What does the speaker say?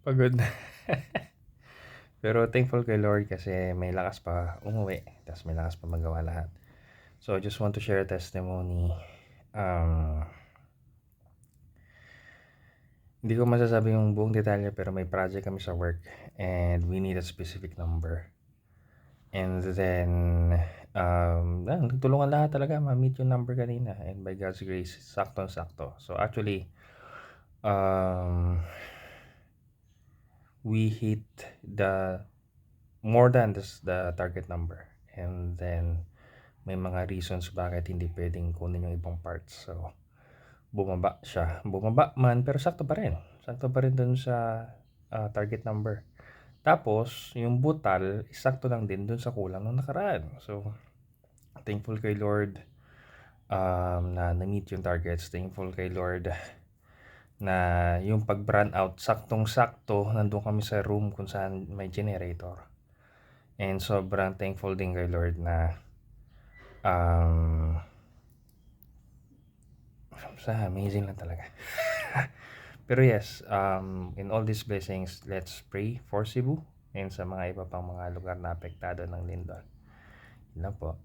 Pagod na. Pero thankful kay Lord kasi may lakas pa umuwi, tas may lakas pa magawa lahat. So, I just want to share a testimony. Um, Hindi ko masasabi yung buong detalye pero may project kami sa work and we need a specific number. And then, nagtulungan lahat talaga ma-meet yung number kanina and by God's grace, sakto-sakto. So, actually, um, we hit the more than the target number. And then, may mga reasons bakit hindi pwedeng kunin yung ibang parts. So, bumaba siya. Bumaba man, pero sakto pa rin. Sakto pa rin dun sa target number. Tapos, yung butal, sakto lang din dun sa kulang nung nakaraan. So, thankful kay Lord na na-meet yung targets. Thankful kay Lord na yung pag-brand out, saktong-sakto, nandun kami sa room kung saan may generator. And sobrang thankful din kay Lord na um, amazing lang talaga. Pero yes, in all these blessings, let's pray for Cebu and sa mga iba pang mga lugar na apektado ng lindol. Yun lang po.